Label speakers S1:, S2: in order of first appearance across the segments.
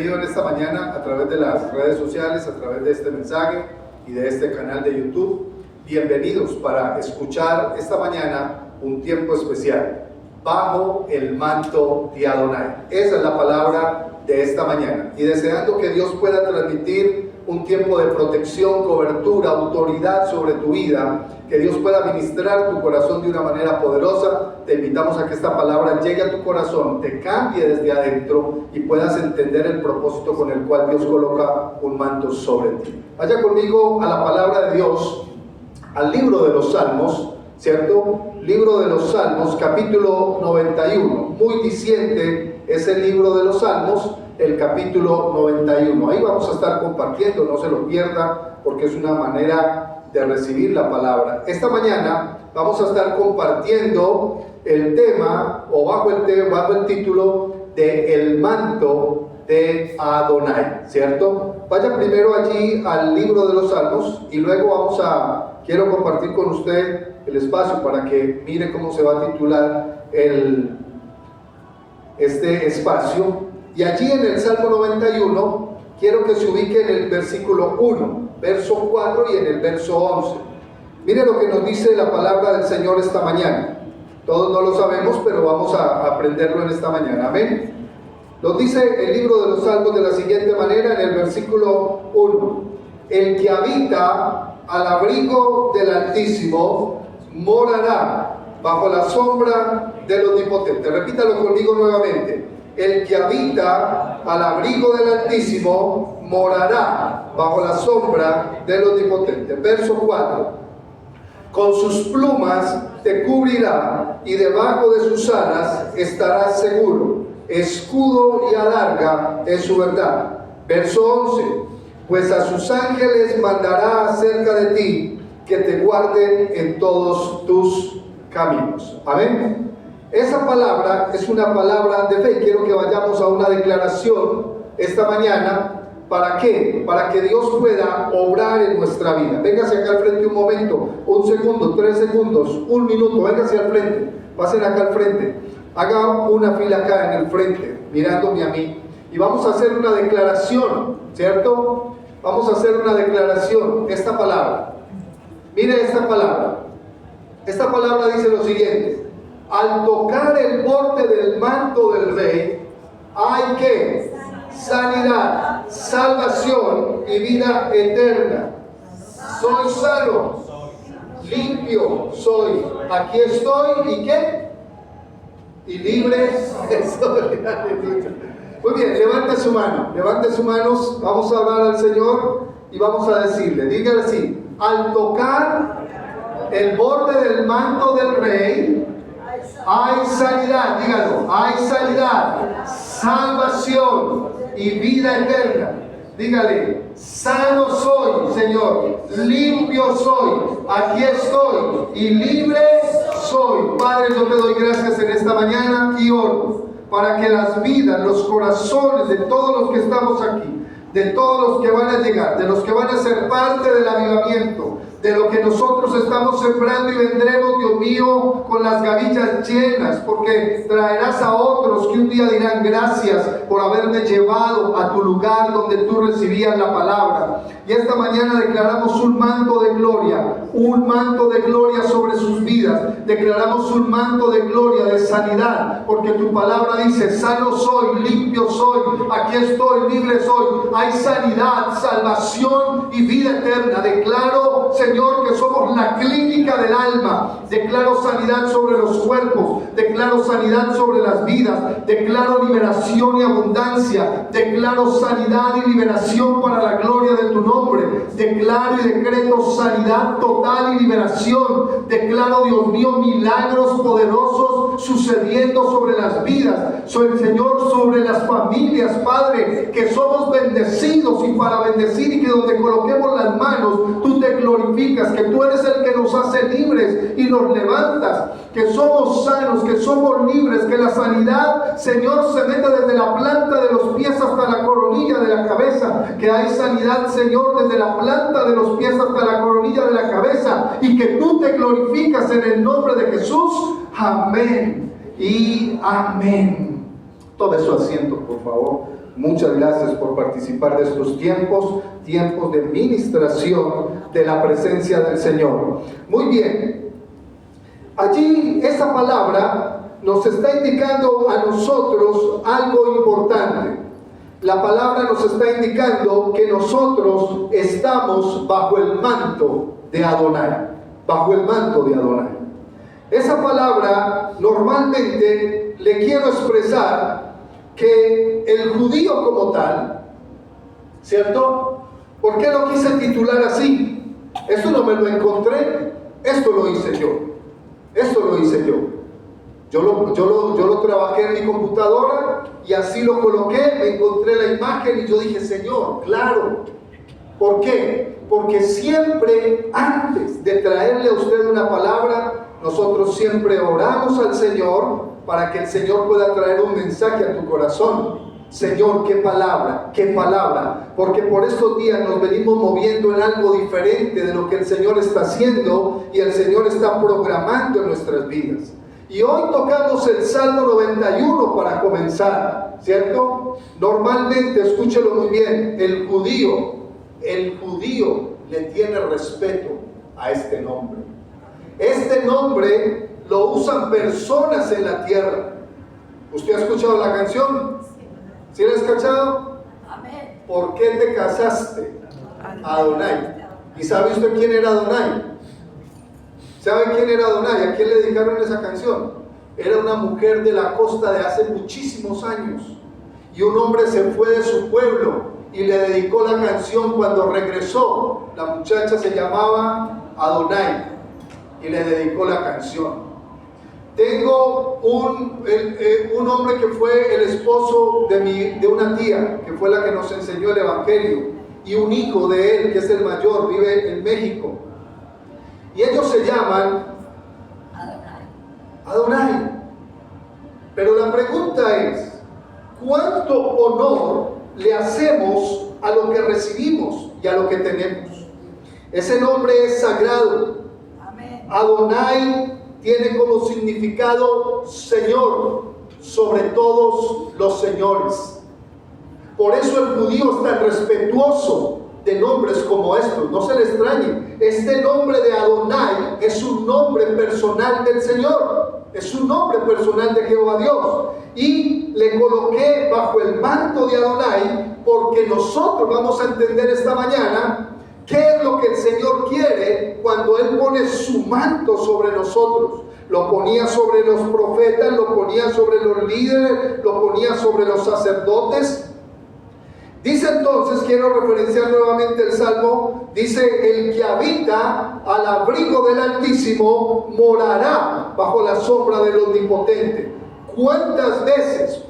S1: recibido en esta mañana a través de las redes sociales, a través de este mensaje y de este canal de YouTube. Bienvenidos para escuchar esta mañana un tiempo especial, bajo el manto de Adonai. Esa es la palabra de esta mañana, y deseando que Dios pueda transmitir un tiempo de protección, cobertura, autoridad sobre tu vida, que Dios pueda ministrar tu corazón de una manera poderosa. Te invitamos a que esta palabra llegue a tu corazón, te cambie desde adentro y puedas entender el propósito con el cual Dios coloca un manto sobre ti. Vaya conmigo a la palabra de Dios, al libro de los Salmos, ¿cierto? Libro de los Salmos, capítulo 91. Muy diciente es el libro de los Salmos, el capítulo 91. Ahí vamos a estar compartiendo, no se lo pierda, porque es una manera de recibir la palabra. Esta mañana vamos a estar compartiendo el tema, o bajo el título de El manto de Adonai, ¿cierto? Vaya primero allí al libro de los Salmos y luego quiero compartir con usted el espacio para que mire cómo se va a titular este espacio. Y allí en el Salmo 91 quiero que se ubique en el versículo 1, verso 4 y en el verso 11. Mire lo que nos dice la palabra del Señor esta mañana. Todos no lo sabemos, pero vamos a aprenderlo en esta mañana. Amén. Nos dice el libro de los Salmos de la siguiente manera en el versículo 1. El que habita al abrigo del Altísimo morará bajo la sombra de los Omnipotentes. Repítalo conmigo nuevamente. El que habita al abrigo del Altísimo morará bajo la sombra del Omnipotente. Verso 4. Con sus plumas te cubrirá y debajo de sus alas estarás seguro. Escudo y adarga es su verdad. Verso 11. Pues a sus ángeles mandará acerca de ti, que te guarden en todos tus caminos. Amén. Esa palabra es una palabra de fe. Quiero que vayamos a una declaración esta mañana. ¿Para qué? Para que Dios pueda obrar en nuestra vida. Véngase acá al frente un momento, 1 segundo, 3 segundos, 1 minuto. Véngase al frente, pasen acá al frente. Haga una fila acá en el frente, mirándome a mí. Y vamos a hacer una declaración, ¿cierto? Vamos a hacer una declaración. Esta palabra. Mire esta palabra. Esta palabra dice lo siguiente. Al tocar el borde del manto del Rey, hay que sanidad, salvación y vida eterna. Soy sano, limpio soy. Aquí estoy, ¿y qué? Y libre soy. Muy bien, levante su mano, levante sus manos. Vamos a hablar al Señor y vamos a decirle, dígale así: al tocar el borde del manto del Rey, hay sanidad, dígalo, hay sanidad, salvación y vida eterna. Dígale: sano soy, Señor, limpio soy, aquí estoy y libre soy. Padre, yo te doy gracias en esta mañana y oro para que las vidas, los corazones de todos los que estamos aquí, de todos los que van a llegar, de los que van a ser parte del avivamiento, de lo que nosotros estamos sembrando, y vendremos, Dios mío, con las gavillas llenas, porque traerás a otros que un día dirán: gracias por haberme llevado a tu lugar donde tú recibías la palabra. Y esta mañana declaramos un manto de gloria sobre sus vidas. Declaramos un manto de gloria, de sanidad, porque tu palabra dice: sano soy, limpio soy, aquí estoy, libre soy. Hay sanidad, salvación y vida eterna. Declaro, Señor, que somos la clínica del alma. Declaro sanidad sobre los cuerpos. Declaro sanidad sobre las vidas. Declaro liberación y abundancia. Declaro sanidad y liberación para la gloria de tu nombre. Declaro y decreto sanidad total y liberación. Declaro, Dios mío, milagros poderosos sucediendo sobre las vidas, Señor, sobre las familias, Padre, que somos bendecidos, y para bendecir, y que donde coloquemos las manos, tú te glorificas, que tú eres el que nos hace libres y nos levantas, que somos sanos, que somos libres, que la sanidad, Señor, se mete desde la planta de los pies hasta la coronilla de la cabeza, que hay sanidad, Señor, desde la planta de los pies hasta la coronilla de la cabeza, y que tú te glorificas en el nombre de Jesús. Amén y amén. Tome su asiento, por favor. Muchas gracias por participar de estos tiempos de ministración de la presencia del Señor. Muy bien, allí esta palabra nos está indicando a nosotros algo importante. La palabra nos está indicando que nosotros estamos bajo el manto de Adonai, bajo el manto de Adonai. Esa palabra normalmente le quiero expresar que el judío como tal, ¿cierto? ¿Por qué lo quise titular así? Esto no me lo encontré, esto lo hice yo. Esto lo hice yo. Yo lo trabajé en mi computadora y así lo coloqué, me encontré la imagen y yo dije, Señor, claro. ¿Por qué? Porque siempre antes de traerle a usted una palabra, nosotros siempre oramos al Señor para que el Señor pueda traer un mensaje a tu corazón. Señor, qué palabra, porque por estos días nos venimos moviendo en algo diferente de lo que el Señor está haciendo y el Señor está programando en nuestras vidas. Y hoy tocamos el Salmo 91 para comenzar, ¿cierto? Normalmente, escúchelo muy bien, el judío le tiene respeto a este nombre. Este nombre lo usan personas en la tierra. ¿Usted ha escuchado la canción? ¿Sí la has escuchado? Amén. ¿Por qué te casaste? Adonai. ¿Y sabe usted quién era Adonai? ¿Sabe quién era Adonai? ¿A quién le dedicaron esa canción? Era una mujer de la costa de hace muchísimos años. Y un hombre se fue de su pueblo y le dedicó la canción cuando regresó. La muchacha se llamaba Adonai y le dedicó la canción. Tengo un hombre que fue el esposo de una tía, que fue la que nos enseñó el Evangelio, y un hijo de él, que es el mayor, vive en México. Y ellos se llaman Adonai. Pero la pregunta es, ¿cuánto honor le hacemos a lo que recibimos y a lo que tenemos? Ese nombre es sagrado. Adonai tiene como significado Señor sobre todos los señores. Por eso el judío es tan respetuoso de nombres como estos. No se le extrañe. Este nombre de Adonai es un nombre personal del Señor. Es un nombre personal de Jehová Dios. Y le coloqué bajo el manto de Adonai porque nosotros vamos a entender esta mañana qué es lo que el Señor quiere cuando Él pone su manto sobre nosotros. Lo ponía sobre los profetas, lo ponía sobre los líderes, lo ponía sobre los sacerdotes. Dice entonces, quiero referenciar nuevamente el Salmo, dice, el que habita al abrigo del Altísimo morará bajo la sombra del Omnipotente. ¿Cuántas veces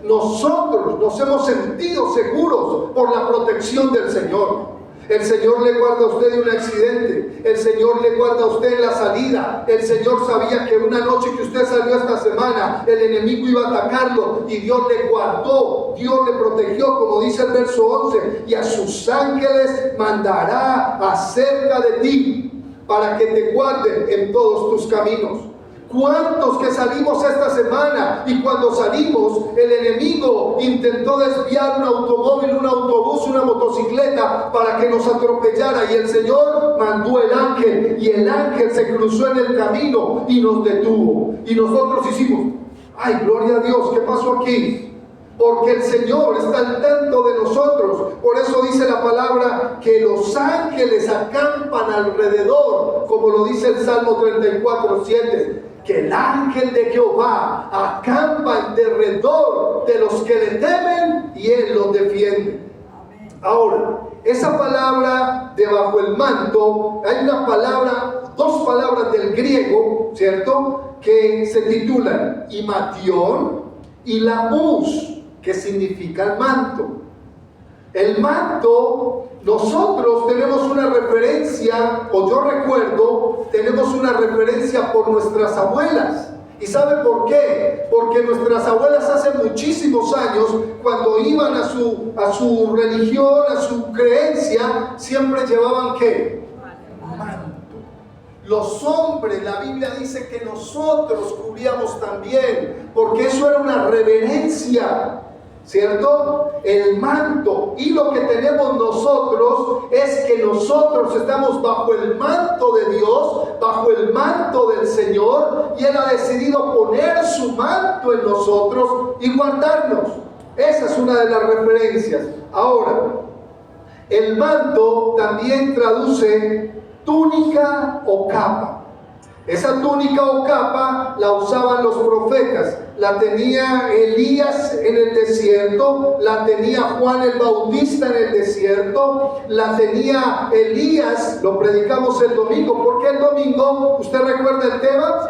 S1: nosotros nos hemos sentido seguros por la protección del Señor? El Señor le guarda a usted de un accidente. El Señor le guarda a usted en la salida. El Señor sabía que una noche que usted salió esta semana, el enemigo iba a atacarlo y Dios le guardó, Dios le protegió, como dice el verso 11, y a sus ángeles mandará acerca de ti para que te guarden en todos tus caminos. ¿Cuántos que salimos esta semana y cuando salimos el enemigo intentó desviar un automóvil, un autobús, una motocicleta para que nos atropellara y el Señor mandó el ángel y el ángel se cruzó en el camino y nos detuvo y nosotros hicimos, ay, gloria a Dios, ¿qué pasó aquí? Porque el Señor está al tanto de nosotros. Por eso dice la palabra que los ángeles acampan alrededor, como lo dice el Salmo 34:7. Que el ángel de Jehová acampa en derredor de los que le temen y Él los defiende. Ahora, esa palabra debajo el manto, hay una palabra, dos palabras del griego, ¿cierto? Que se titulan imatión y lamus, que significa el manto. El manto, nosotros tenemos una referencia, o yo recuerdo, tenemos una referencia por nuestras abuelas. ¿Y sabe por qué? Porque nuestras abuelas hace muchísimos años, cuando iban a su religión, a su creencia, siempre llevaban ¿qué? Manto. Los hombres, la Biblia dice que nosotros cubríamos también, porque eso era una reverencia. ¿cierto? El manto. Y lo que tenemos nosotros es que nosotros estamos bajo el manto de Dios, bajo el manto del Señor, y Él ha decidido poner su manto en nosotros y guardarnos. Esa es una de las referencias. Ahora, el manto también traduce túnica o capa. Esa túnica o capa la usaban los profetas. La tenía Elías en el desierto, la tenía Juan el Bautista en el desierto, la tenía Elías, lo predicamos el domingo. ¿Por qué el domingo? ¿Usted recuerda el tema?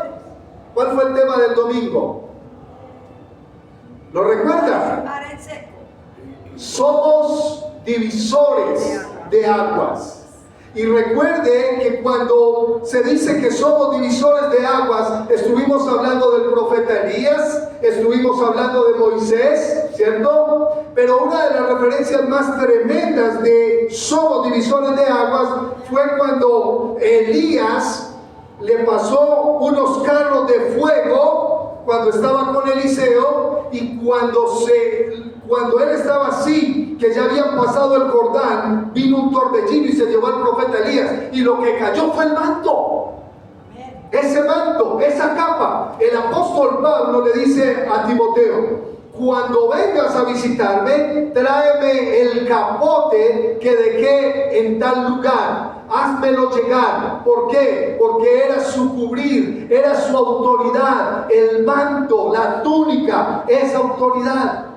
S1: ¿Cuál fue el tema del domingo? ¿Lo recuerda? Somos divisores de aguas. Y recuerde que cuando se dice que somos divisores de aguas, estuvimos hablando del profeta Elías, estuvimos hablando de Moisés, ¿cierto? Pero una de las referencias más tremendas de somos divisores de aguas fue cuando Elías le pasó unos carros de fuego cuando estaba con Eliseo, y cuando él estaba así, que ya habían pasado el Jordán, vino un torbellino y se llevó al profeta Elías, y lo que cayó fue el manto. Ese manto, esa capa. El apóstol Pablo le dice a Timoteo: cuando vengas a visitarme, tráeme el capote que dejé en tal lugar, házmelo llegar. ¿Por qué? Porque era su cubrir, era su autoridad. El manto, la túnica, es autoridad.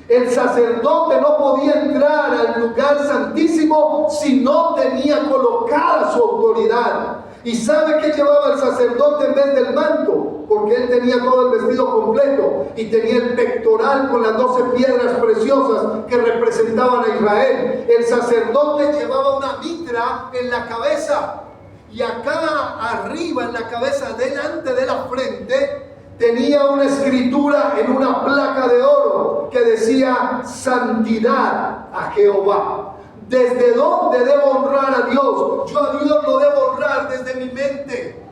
S1: El sacerdote no podía entrar al lugar santísimo si no tenía colocada su autoridad. ¿Y sabe qué llevaba el sacerdote en vez del manto? Porque él tenía todo el vestido completo y tenía el pectoral con las 12 piedras preciosas que representaban a Israel. El sacerdote llevaba una mitra en la cabeza, y acá arriba en la cabeza, delante de la frente, tenía una escritura en una placa de oro que decía: santidad a Jehová. ¿Desde dónde debo honrar a Dios? Yo a Dios lo debo honrar desde mi mente.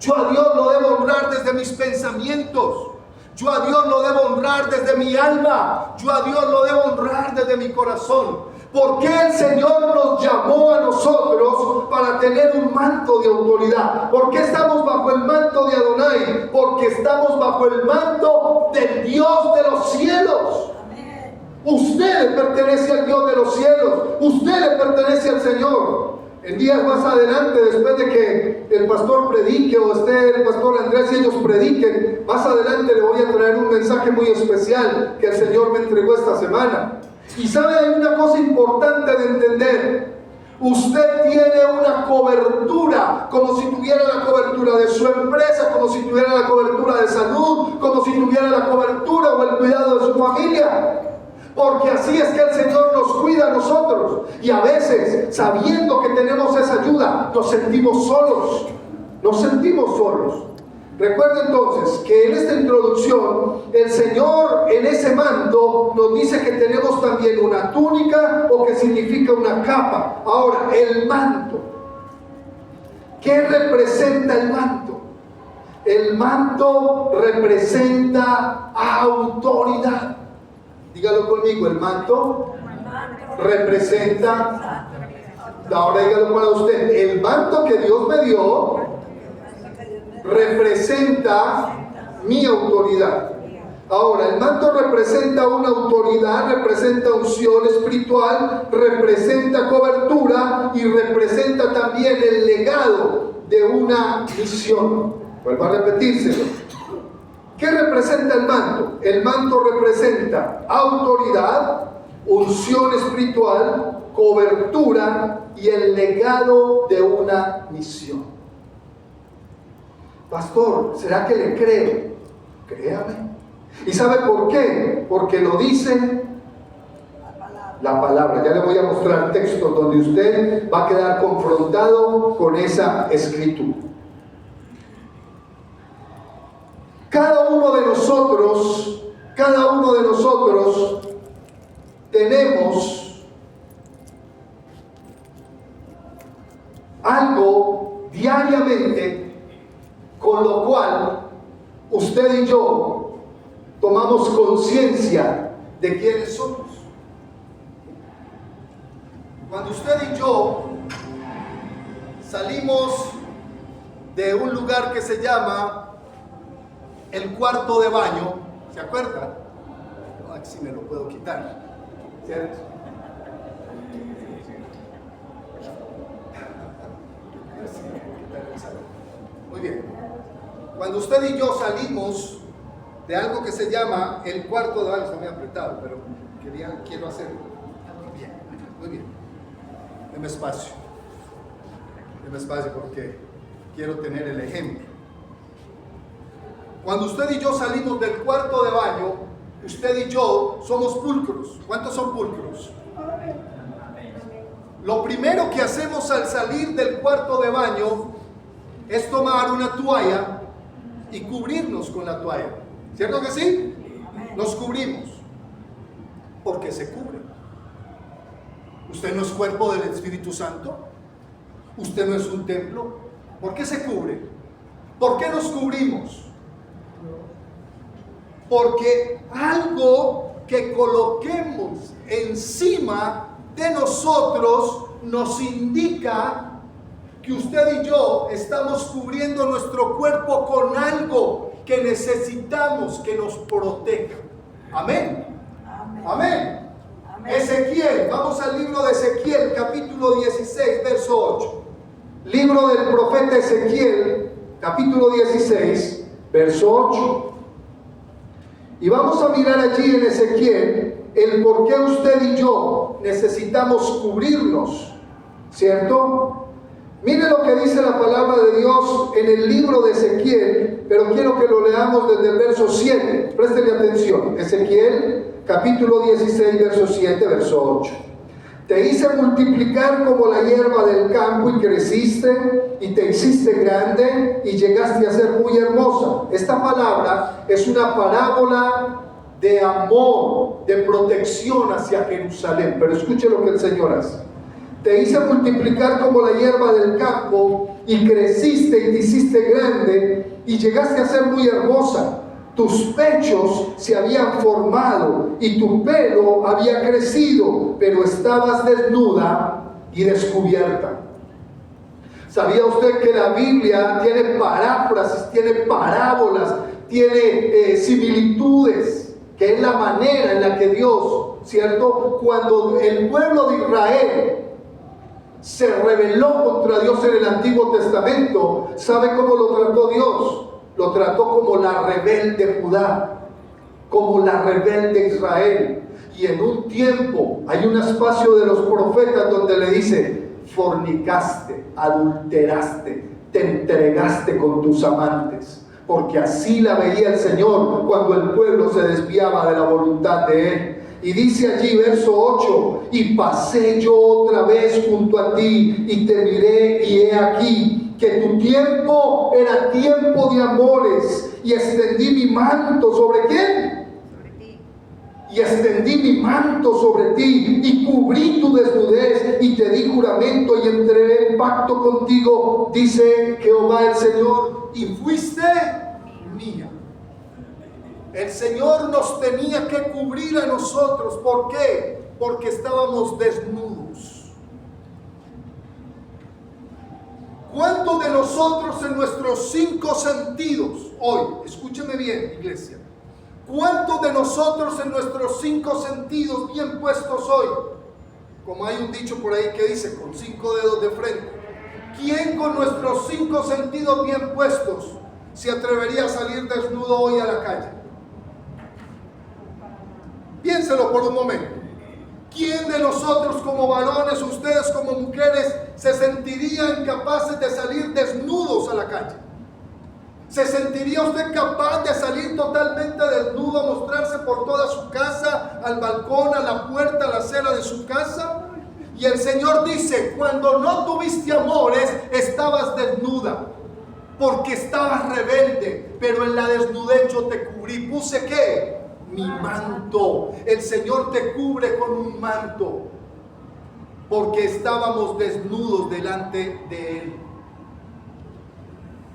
S1: Yo a Dios lo debo honrar desde mis pensamientos. Yo a Dios lo debo honrar desde mi alma. Yo a Dios lo debo honrar desde mi corazón. ¿Por qué el Señor nos llamó a nosotros para tener un manto de autoridad? ¿Por qué estamos bajo el manto de Adonai? Porque estamos bajo el manto del Dios de los cielos. Usted le pertenece al Dios de los cielos. Usted le pertenece al Señor. En días más adelante, después de que el pastor predique o esté el pastor Andrés y ellos prediquen, más adelante le voy a traer un mensaje muy especial que el Señor me entregó esta semana. Y sabe, hay una cosa importante de entender. Usted tiene una cobertura, como si tuviera la cobertura de su empresa, como si tuviera la cobertura de salud, como si tuviera la cobertura o el cuidado de su familia. Porque así es que el Señor nos cuida a nosotros. Y a veces, sabiendo que tenemos esa ayuda, nos sentimos solos. Nos sentimos solos. Recuerda entonces que en esta introducción, el Señor en ese manto nos dice que tenemos también una túnica, o que significa una capa. Ahora, el manto. ¿Qué representa el manto? El manto representa autoridad. Dígalo conmigo: el manto representa. Ahora dígalo para usted: el manto que Dios me dio representa mi autoridad. Ahora, el manto representa una autoridad, representa unción espiritual, representa cobertura y representa también el legado de una misión. Vuelvo a repetírselo. ¿Qué representa el manto? El manto representa autoridad, unción espiritual, cobertura y el legado de una misión. Pastor, ¿será que le creo? Créame. ¿Y sabe por qué? Porque lo dice la palabra. Ya le voy a mostrar textos donde usted va a quedar confrontado con esa escritura. Cada uno de nosotros tenemos algo diariamente con lo cual usted y yo tomamos conciencia de quiénes somos. Cuando usted y yo salimos de un lugar que se llama el cuarto de baño, ¿se acuerdan? Aquí sí me lo puedo quitar, ¿cierto? Muy bien. Cuando usted y yo salimos de algo que se llama el cuarto de baño, está muy apretado, pero quiero hacerlo. Bien, muy bien. Deme espacio porque quiero tener el ejemplo. Cuando usted y yo salimos del cuarto de baño, usted y yo somos pulcros. ¿Cuántos son pulcros? Lo primero que hacemos al salir del cuarto de baño es tomar una toalla y cubrirnos con la toalla. ¿Cierto que sí? Nos cubrimos porque se cubre. ¿Usted no es cuerpo del Espíritu Santo? ¿Usted no es un templo? ¿Por qué se cubre? ¿Por qué nos cubrimos? Porque algo que coloquemos encima de nosotros nos indica que usted y yo estamos cubriendo nuestro cuerpo con algo que necesitamos que nos proteja. Amén. Amén. Amén. Amén. Ezequiel, vamos al libro de Ezequiel, capítulo 16, verso 8. Libro del profeta Ezequiel, capítulo 16, verso 8. Y vamos a mirar allí en Ezequiel el por qué usted y yo necesitamos cubrirnos, ¿cierto? Mire lo que dice la palabra de Dios en el libro de Ezequiel, pero quiero que lo leamos desde el verso 7. Préstele atención. Ezequiel, capítulo 16, verso 7, verso 8. Te hice multiplicar como la hierba del campo y creciste y te hiciste grande y llegaste a ser muy hermosa. Esta palabra es una parábola de amor, de protección hacia Jerusalén. Pero escuche lo que el Señor hace. Te hice multiplicar como la hierba del campo y creciste y te hiciste grande y llegaste a ser muy hermosa. Tus pechos se habían formado y tu pelo había crecido, pero estabas desnuda y descubierta. ¿Sabía usted que la Biblia tiene paráfrasis, tiene parábolas, tiene similitudes, que es la manera en la que Dios, ¿cierto? Cuando el pueblo de Israel se rebeló contra Dios en el Antiguo Testamento, ¿sabe cómo lo trató Dios? Lo trató como la rebelde Judá, como la rebelde Israel. Y en un tiempo hay un espacio de los profetas donde le dice: fornicaste, adulteraste, te entregaste con tus amantes, porque así la veía el Señor cuando el pueblo se desviaba de la voluntad de Él. Y dice allí, verso 8: y pasé yo otra vez junto a ti y te miré, y he aquí que tu tiempo era tiempo de amores, y extendí mi manto sobre ¿quién? Sobre ti. Y extendí mi manto sobre ti y cubrí tu desnudez y te di juramento y entré en pacto contigo, dice Jehová el Señor, y fuiste mía. El Señor nos tenía que cubrir a nosotros. ¿Por qué? Porque estábamos desnudos. ¿Cuántos de nosotros en nuestros 5 sentidos hoy, escúcheme bien, iglesia, cuántos de nosotros en nuestros 5 sentidos bien puestos hoy, como hay un dicho por ahí que dice, con 5 dedos de frente, ¿quién con nuestros 5 sentidos bien puestos se atrevería a salir desnudo hoy a la calle? Piénselo por un momento. ¿Quién de nosotros como varones, ustedes como mujeres, se sentirían capaces de salir desnudos a la calle? ¿Se sentiría usted capaz de salir totalmente desnudo a mostrarse por toda su casa, al balcón, a la puerta, a la acera de su casa? Y el Señor dice, cuando no tuviste amores, estabas desnuda, porque estabas rebelde, pero en la desnudez yo te cubrí. ¿Puse qué? Mi manto. El Señor te cubre con un manto, porque estábamos desnudos delante de Él.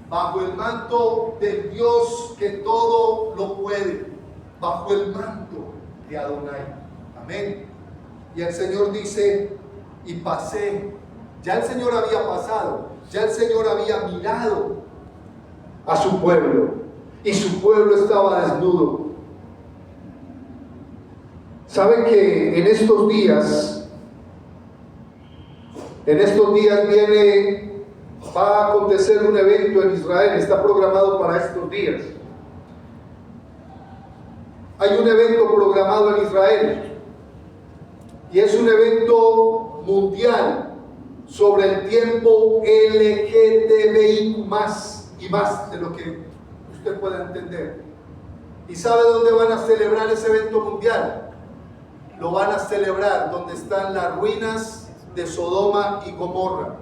S1: Bajo el manto del Dios que todo lo puede, bajo el manto de Adonai. Amén. Y el Señor dice, y pasé. Ya el Señor había pasado, ya el Señor había mirado a su pueblo, y su pueblo estaba desnudo. ¿Saben que en estos días va a acontecer un evento en Israel? Está programado para estos días. Hay un evento programado en Israel, y es un evento mundial sobre el tiempo LGTBI+, y más de lo que usted pueda entender. ¿Y sabe dónde van a celebrar ese evento mundial? Lo van a celebrar donde están las ruinas de Sodoma y Gomorra,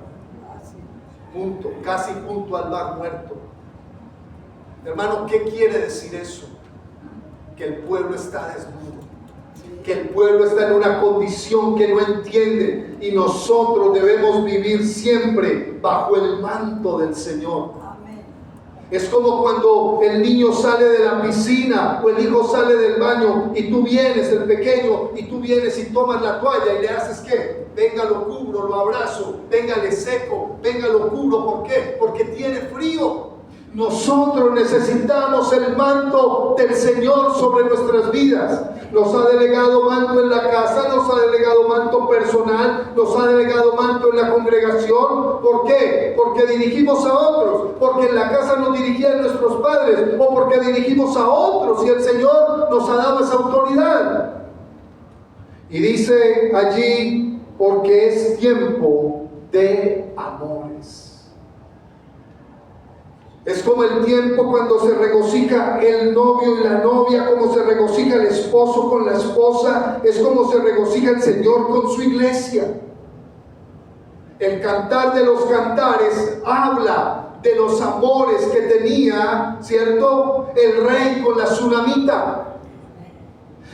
S1: casi junto al mar Muerto. Hermano, ¿qué quiere decir eso? Que el pueblo está desnudo, que el pueblo está en una condición que no entiende, y nosotros debemos vivir siempre bajo el manto del Señor. Es como cuando el niño sale de la piscina o el hijo sale del baño y tú vienes, el pequeño, y tú vienes y tomas la toalla y le haces ¿qué? Venga, lo cubro, lo abrazo, venga, le seco, venga, lo cubro. ¿Por qué? Porque tiene frío. Nosotros necesitamos el manto del Señor sobre nuestras vidas. Nos ha delegado manto en la casa, nos ha delegado manto personal, nos ha delegado manto en la congregación. ¿Por qué? Porque dirigimos a otros, porque en la casa nos dirigían nuestros padres, o porque dirigimos a otros y el Señor nos ha dado esa autoridad. Y dice allí, porque es tiempo de amores. Es como el tiempo cuando se regocija el novio y la novia, como se regocija el esposo con la esposa, es como se regocija el Señor con su iglesia. El Cantar de los Cantares habla de los amores que tenía, ¿cierto?, el rey con la tsunamita.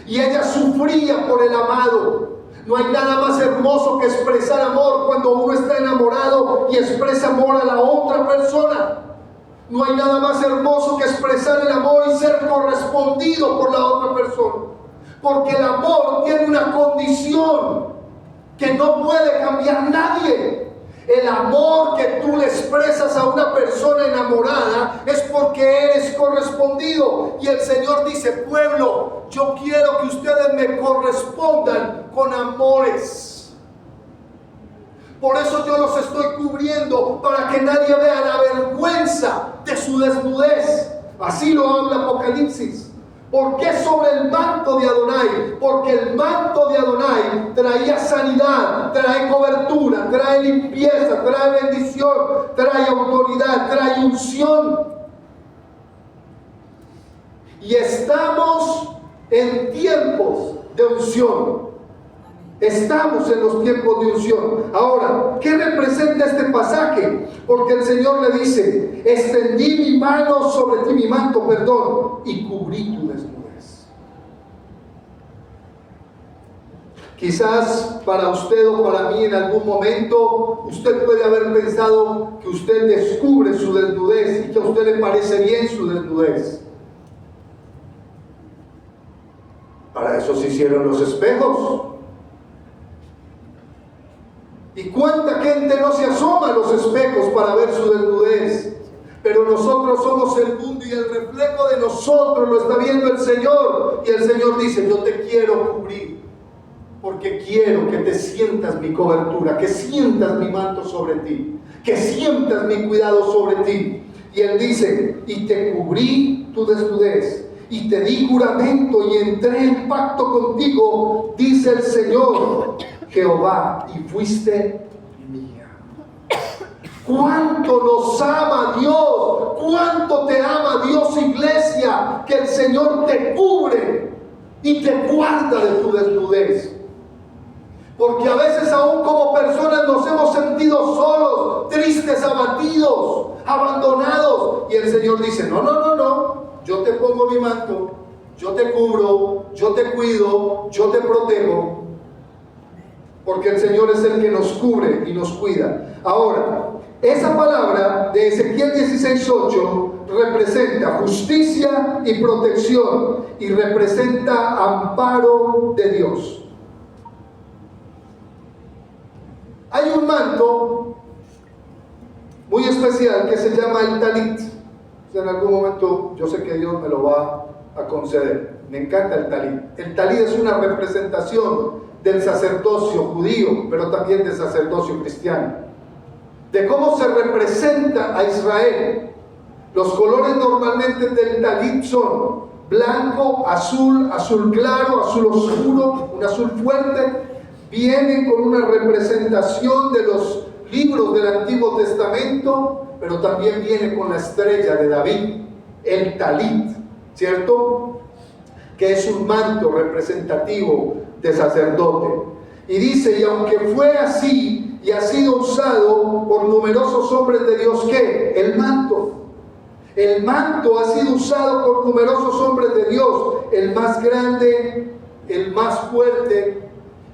S1: Y ella sufría por el amado. No hay nada más hermoso que expresar amor cuando uno está enamorado y expresa amor a la otra persona. No hay nada más hermoso que expresar el amor y ser correspondido por la otra persona. Porque el amor tiene una condición que no puede cambiar nadie. El amor que tú le expresas a una persona enamorada es porque eres correspondido. Y el Señor dice, pueblo, yo quiero que ustedes me correspondan con amores. Por eso yo los estoy cubriendo, para que nadie vea la vergüenza de su desnudez. Así lo habla Apocalipsis. ¿Por qué sobre el manto de Adonai? Porque el manto de Adonai traía sanidad, trae cobertura, trae limpieza, trae bendición, trae autoridad, trae unción. Y estamos en tiempos de unción. Estamos en los tiempos de unción. Ahora, ¿qué representa este pasaje? Porque el Señor le dice, extendí mi mano sobre ti, mi manto, perdón, y cubrí tu desnudez. Quizás para usted o para mí en algún momento, usted puede haber pensado que usted descubre su desnudez y que a usted le parece bien su desnudez. Para eso se hicieron los espejos. ¿Y cuánta gente no se asoma a los espejos para ver su desnudez? Pero nosotros somos el mundo y el reflejo de nosotros lo está viendo el Señor. Y el Señor dice, yo te quiero cubrir, porque quiero que te sientas mi cobertura, que sientas mi manto sobre ti, que sientas mi cuidado sobre ti. Y Él dice, y te cubrí tu desnudez, y te di juramento, y entré en pacto contigo, dice el Señor Jehová, y fuiste mía. ¿Cuánto nos ama Dios? ¿Cuánto te ama Dios, iglesia? Que el Señor te cubre y te guarda de tu desnudez. Porque a veces aún como personas nos hemos sentido solos, tristes, abatidos, abandonados. Y el Señor dice, no, yo te pongo mi manto, yo te cubro, yo te cuido, yo te protejo. Porque el Señor es el que nos cubre y nos cuida. Ahora, Esa palabra de Ezequiel 16:8 representa justicia y protección y representa amparo de Dios. Hay un manto muy especial que se llama el talit. En algún momento yo sé que Dios me lo va a conceder. Me encanta el talit. El talit es una representación del sacerdocio judío, pero también del sacerdocio cristiano, de cómo se representa a Israel. Los colores normalmente del talit son blanco, azul, azul claro, azul oscuro, un azul fuerte. Vienen con una representación de los libros del Antiguo Testamento, pero también viene con la estrella de David, el talit, ¿cierto? Que es un manto representativo de sacerdote. Y dice, y aunque fue así y ha sido usado por numerosos hombres de Dios, ¿qué? El manto ha sido usado por numerosos hombres de Dios, el más grande, el más fuerte.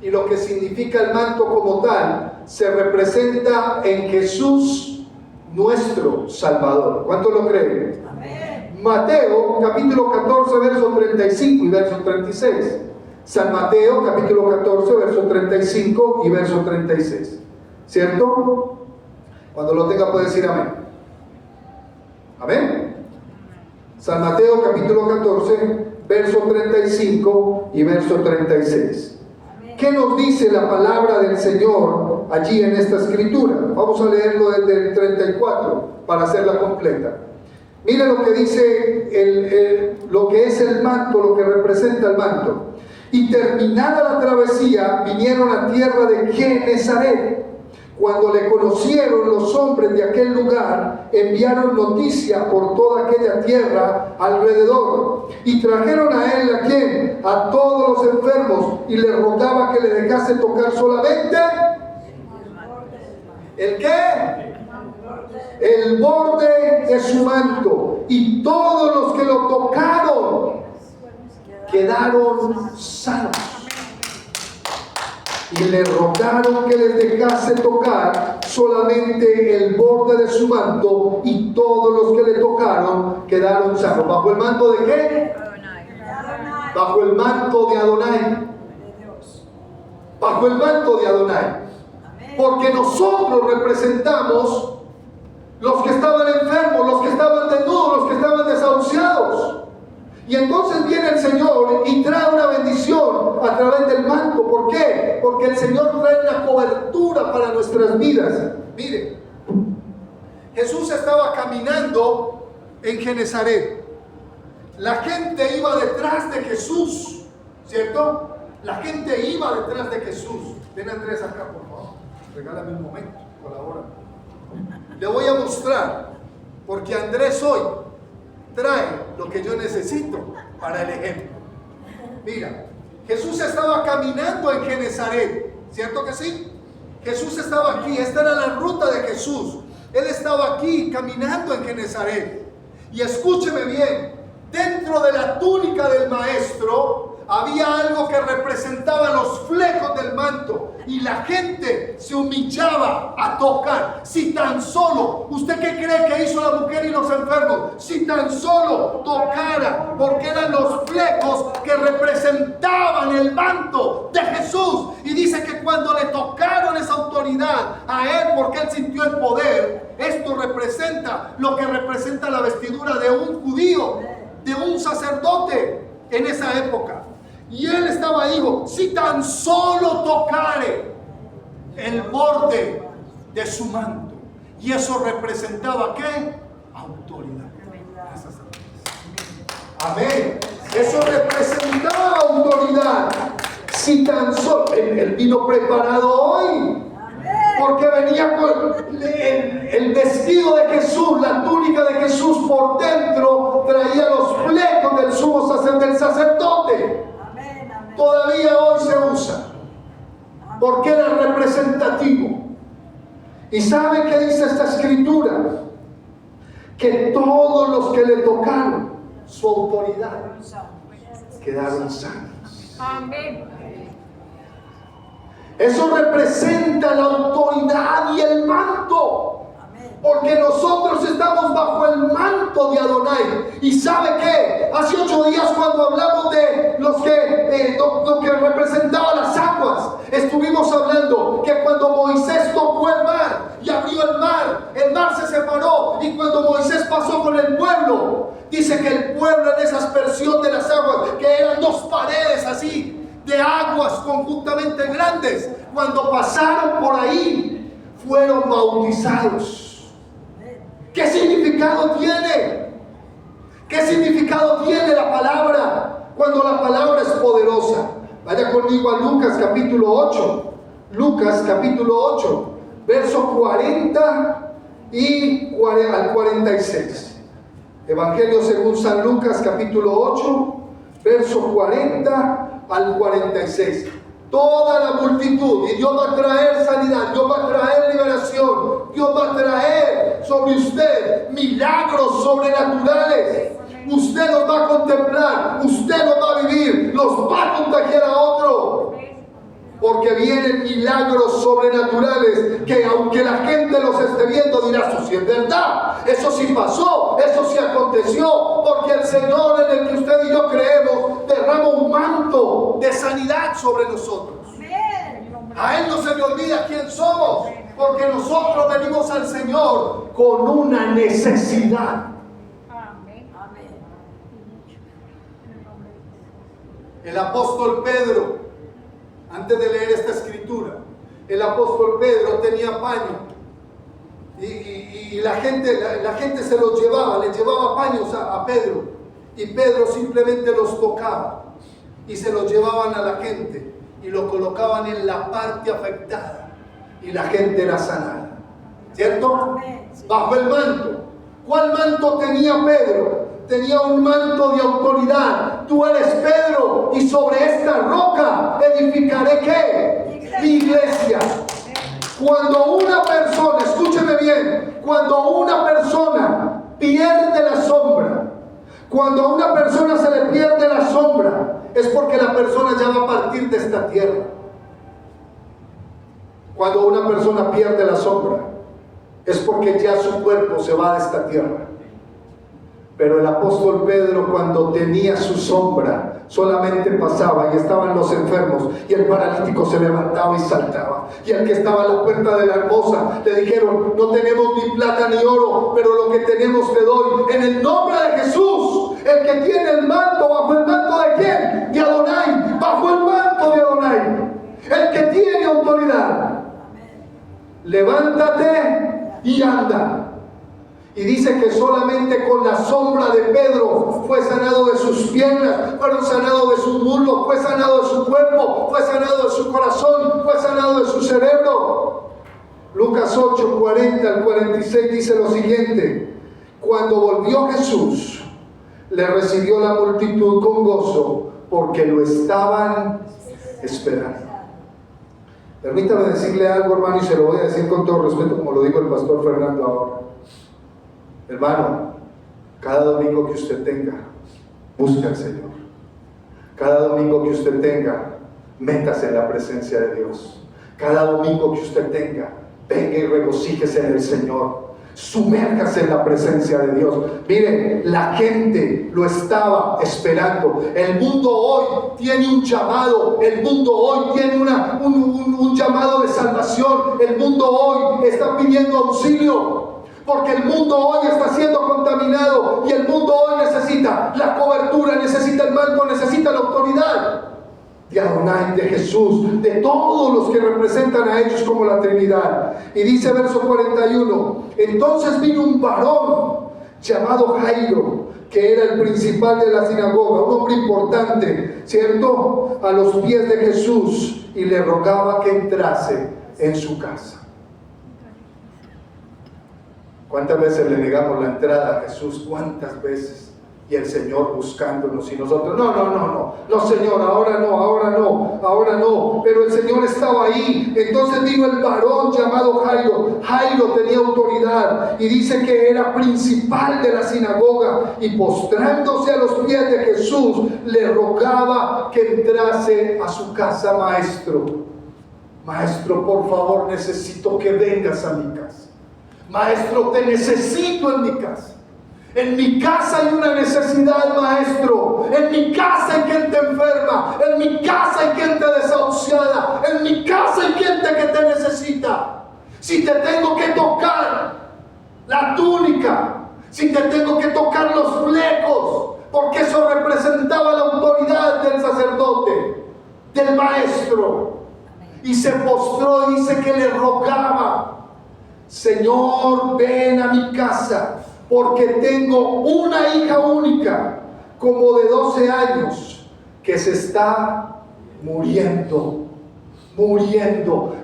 S1: Y lo que significa el manto como tal se representa en Jesús, nuestro Salvador. ¿Cuántos lo creen? Amén. Mateo capítulo 14 verso 35 y verso 36. San Mateo capítulo 14 verso 35 y verso 36. ¿Cierto? Cuando lo tenga puede decir amén. Amén. San Mateo capítulo 14 verso 35 y verso 36. ¿Qué nos dice la palabra del Señor allí en esta escritura? Vamos a leerlo desde el 34 para hacerla completa. Mira lo que dice lo que es el manto, lo que representa el manto. Y terminada la travesía, vinieron a tierra de Genesaret. Cuando le conocieron los hombres de aquel lugar, enviaron noticia por toda aquella tierra alrededor. Y trajeron a él, ¿a quién? A todos los enfermos, y le rogaba que le dejase tocar solamente ¿el qué? El borde de su manto. Y todos los que lo tocaron quedaron sanos. Y le rogaron que les dejase tocar solamente el borde de su manto, y todos los que le tocaron quedaron sanos. ¿Bajo el manto de qué? Bajo el manto de Adonai. Bajo el manto de Adonai. Porque nosotros representamos los que estaban enfermos, los que estaban desnudos, los que estaban desahuciados. Y entonces viene el Señor y trae una bendición a través del manto. ¿Por qué? Porque el Señor trae una cobertura para nuestras vidas. Mire, Jesús estaba caminando en Genesaret. La gente iba detrás de Jesús, ¿cierto? La gente iba detrás de Jesús. Ven Andrés acá, por favor. Regálame un momento, colabora. Le voy a mostrar, porque Andrés hoy trae lo que yo necesito para el ejemplo. Mira, Jesús estaba caminando en Genesaret, ¿cierto que sí? Jesús estaba aquí, esta era la ruta de Jesús. Él estaba aquí caminando en Genesaret. Y escúcheme bien, dentro de la túnica del maestro había algo que representaba los flecos del manto, y la gente se humillaba a tocar. Si tan solo, ¿usted qué cree que hizo la mujer y los enfermos? Si tan solo tocara, porque eran los flecos que representaban el manto de Jesús. Y dice que cuando le tocaron esa autoridad a él, porque él sintió el poder, esto representa lo que representa la vestidura de un judío, de un sacerdote en esa época. Y él estaba ahí, dijo, si tan solo tocare el borde de su manto. Y eso representaba ¿qué? Autoridad. Amén. Eso representaba autoridad. Si tan solo, él vino preparado hoy. Porque venía con el vestido de Jesús, la túnica de Jesús por dentro, traía los flecos del sumo sacerdote, del sacerdote. Todavía hoy se usa, porque era representativo. ¿Y sabe qué dice esta escritura? Que todos los que le tocaron su autoridad quedaron sanos. Amén. Eso representa la autoridad y el manto. Porque nosotros estamos bajo el manto de Adonai. ¿Y sabe qué? Hace 8 días cuando hablamos de lo que representaba las aguas, estuvimos hablando que cuando Moisés tocó el mar y abrió el mar se separó. Y cuando Moisés pasó con el pueblo, dice que el pueblo en esa aspersión de las aguas, que eran 2 paredes así, de aguas conjuntamente grandes, cuando pasaron por ahí, fueron bautizados. ¿Qué significado tiene? ¿Qué significado tiene la palabra cuando la palabra es poderosa? Vaya conmigo a Lucas capítulo 8. Lucas capítulo 8, verso 40 al 46. Evangelio según San Lucas capítulo 8, verso 40 al 46. Toda la multitud, y Dios va a traer sanidad, Dios va a traer liberación, Dios va a traer sobre usted milagros sobrenaturales. Usted los va a contemplar, usted los va a vivir, los va a contagiar a otro. Porque vienen milagros sobrenaturales que aunque la gente los esté viendo dirá, eso sí es verdad, eso sí pasó, eso sí aconteció, porque el Señor en el que usted y yo creemos derrama un manto de sanidad sobre nosotros. A Él no se le olvida quién somos, porque nosotros venimos al Señor con una necesidad. El apóstol Pedro, antes de leer esta escritura, el apóstol Pedro tenía paño y la gente se los llevaba, le llevaba paños a Pedro, y Pedro simplemente los tocaba y se los llevaban a la gente y lo colocaban en la parte afectada y la gente era sanada, ¿cierto? Bajo el manto. ¿Cuál manto tenía Pedro? Tenía un manto de autoridad. Tú eres Pedro y sobre esta roca edificaré ¿qué? Mi iglesia. Cuando una persona, escúcheme bien, cuando una persona pierde la sombra, cuando a una persona se le pierde la sombra, es porque la persona ya va a partir de esta tierra. Cuando una persona pierde la sombra, es porque ya su cuerpo se va de esta tierra. Pero el apóstol Pedro, cuando tenía su sombra, solamente pasaba y estaban los enfermos y el paralítico se levantaba y saltaba. Y al que estaba a la puerta de la hermosa le dijeron, no tenemos ni plata ni oro, pero lo que tenemos te doy. En el nombre de Jesús, el que tiene el manto, ¿bajo el manto de quién? De Adonai, bajo el manto de Adonai. El que tiene autoridad. Levántate y anda. Y dice que solamente con la sombra de Pedro fue sanado de sus piernas, fueron sanados de sus muslos, fue sanado de su cuerpo, fue sanado de su corazón, fue sanado de su cerebro. Lucas 8, 40 al 46 dice lo siguiente: cuando volvió Jesús, le recibió la multitud con gozo, porque lo estaban esperando. Permítame decirle algo, hermano, y se lo voy a decir con todo respeto, como lo dijo el pastor Fernando ahora. Hermano, cada domingo que usted tenga, busque al Señor. Cada domingo que usted tenga, métase en la presencia de Dios. Cada domingo que usted tenga, venga y regocíjese en el Señor. Sumérjase en la presencia de Dios. Miren, la gente lo estaba esperando. El mundo hoy tiene un llamado. El mundo hoy tiene un llamado de salvación. El mundo hoy está pidiendo auxilio. Porque el mundo hoy está siendo contaminado y el mundo hoy necesita la cobertura, necesita el manto, necesita la autoridad de Adonai, de Jesús, de todos los que representan a ellos como la Trinidad. Y dice verso 41, entonces vino un varón llamado Jairo, que era el principal de la sinagoga, un hombre importante, ¿cierto?, a los pies de Jesús, y le rogaba que entrase en su casa. ¿Cuántas veces le negamos la entrada a Jesús? ¿Cuántas veces? Y el Señor buscándonos y nosotros, no Señor, ahora no, pero el Señor estaba ahí. Entonces vino el varón llamado Jairo. Jairo tenía autoridad y dice que era principal de la sinagoga, y postrándose a los pies de Jesús le rogaba que entrase a su casa. Maestro, por favor, necesito que vengas a mi casa. Maestro, te necesito en mi casa. En mi casa hay una necesidad, maestro. En mi casa hay quien te enferma. En mi casa hay quien te desahuciada. En mi casa hay quien que te necesita. Si te tengo que tocar la túnica, si te tengo que tocar los flecos, porque eso representaba la autoridad del sacerdote, del maestro. Y se postró, dice que le rogaba: Señor, ven a mi casa, porque tengo una hija única, como de 12 años, que se está muriendo.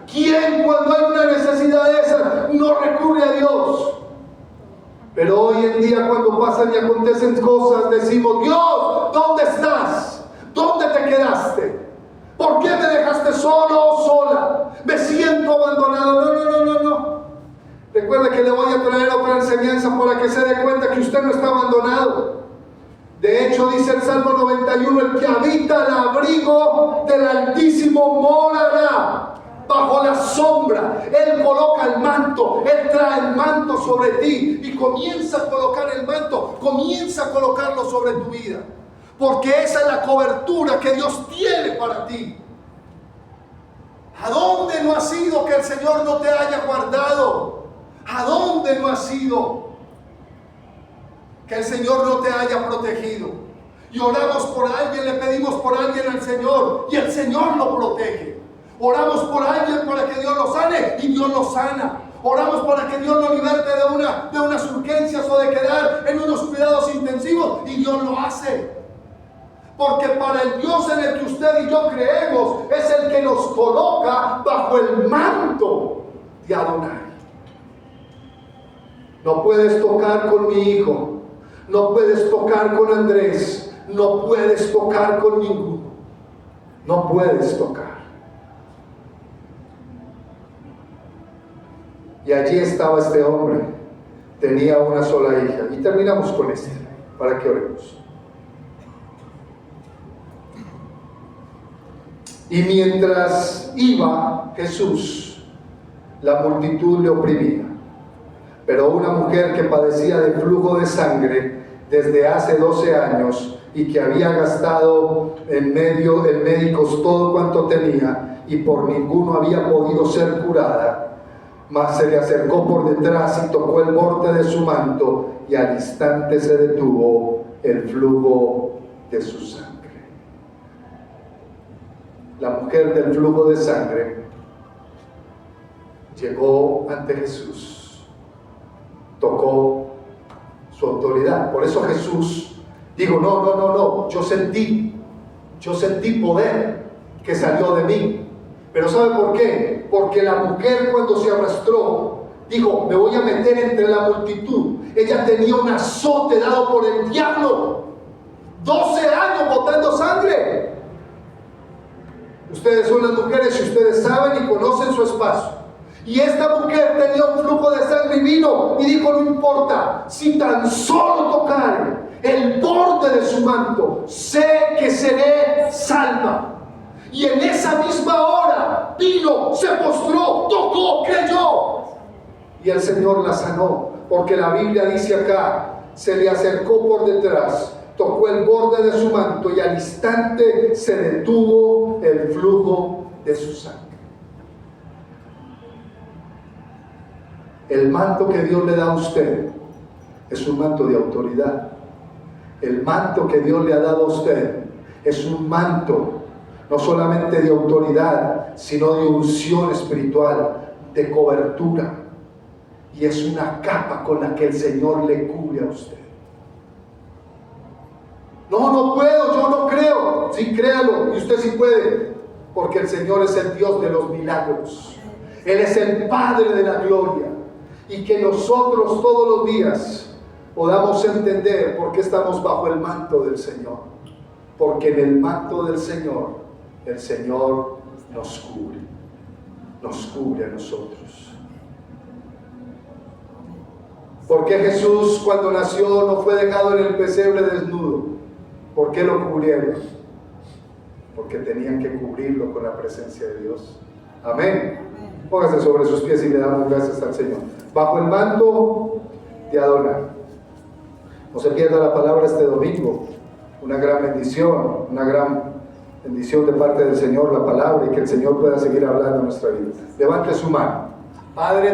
S1: ¿Quién, cuando hay una necesidad de esa, no recurre a Dios? Pero hoy en día, cuando pasan y acontecen cosas, decimos: Dios, ¿dónde estás? ¿Dónde te quedaste? ¿Por qué me dejaste solo o sola? Me siento abandonado. No. Recuerde que le voy a traer otra enseñanza para que se dé cuenta que usted no está abandonado. De hecho, dice el Salmo 91, el que habita el abrigo del Altísimo morará bajo la sombra. Él coloca el manto, Él trae el manto sobre ti y comienza a colocar el manto, comienza a colocarlo sobre tu vida. Porque esa es la cobertura que Dios tiene para ti. ¿A dónde no ha sido que el Señor no te haya guardado? ¿A dónde no ha sido que el Señor no te haya protegido? Y oramos por alguien, le pedimos por alguien al Señor y el Señor lo protege. Oramos por alguien para que Dios lo sane y Dios lo sana. Oramos para que Dios lo liberte de unas urgencias o de quedar en unos cuidados intensivos y Dios lo hace. Porque para el Dios en el que usted y yo creemos es el que nos coloca bajo el manto de Adonai. No puedes tocar con mi hijo, no puedes tocar con Andrés, no puedes tocar con ninguno, no puedes tocar. Y allí estaba este hombre, tenía una sola hija. Y terminamos con esto, para que oremos. Y mientras iba Jesús, la multitud le oprimía. Pero una mujer que padecía de flujo de sangre desde hace 12 años y que había gastado en médicos todo cuanto tenía y por ninguno había podido ser curada, mas se le acercó por detrás y tocó el borde de su manto, y al instante se detuvo el flujo de su sangre. La mujer del flujo de sangre llegó ante Jesús, tocó su autoridad. Por eso Jesús dijo: no, yo sentí poder que salió de mí. Pero ¿sabe por qué? Porque la mujer, cuando se arrastró, dijo: me voy a meter entre la multitud. Ella tenía un azote dado por el diablo, 12 años botando sangre. Ustedes son las mujeres y ustedes saben y conocen su espacio. Y esta mujer tenía un flujo de sangre y vino y dijo: no importa, si tan solo tocar el borde de su manto, sé que seré salva. Y en esa misma hora vino, se postró, tocó, creyó. Y el Señor la sanó, porque la Biblia dice acá: se le acercó por detrás, tocó el borde de su manto y al instante se detuvo el flujo de su sangre. El manto que Dios le da a usted es un manto de autoridad. El manto que Dios le ha dado a usted es un manto no solamente de autoridad, sino de unción espiritual, de cobertura. Y es una capa con la que el Señor le cubre a usted. No puedo, yo no creo. Sí, créalo, y usted sí puede, porque el Señor es el Dios de los milagros. Él es el Padre de la gloria. Y que nosotros todos los días podamos entender por qué estamos bajo el manto del Señor. Porque en el manto del Señor, el Señor nos cubre a nosotros. ¿Por qué Jesús, cuando nació, no fue dejado en el pesebre desnudo? ¿Por qué lo cubrieron? Porque tenían que cubrirlo con la presencia de Dios. Amén. Póngase sobre sus pies y le damos gracias al Señor. Bajo el manto de Adonai. No se pierda la palabra este domingo. Una gran bendición de parte del Señor, la palabra, y que el Señor pueda seguir hablando en nuestra vida. Levante su mano. Padre,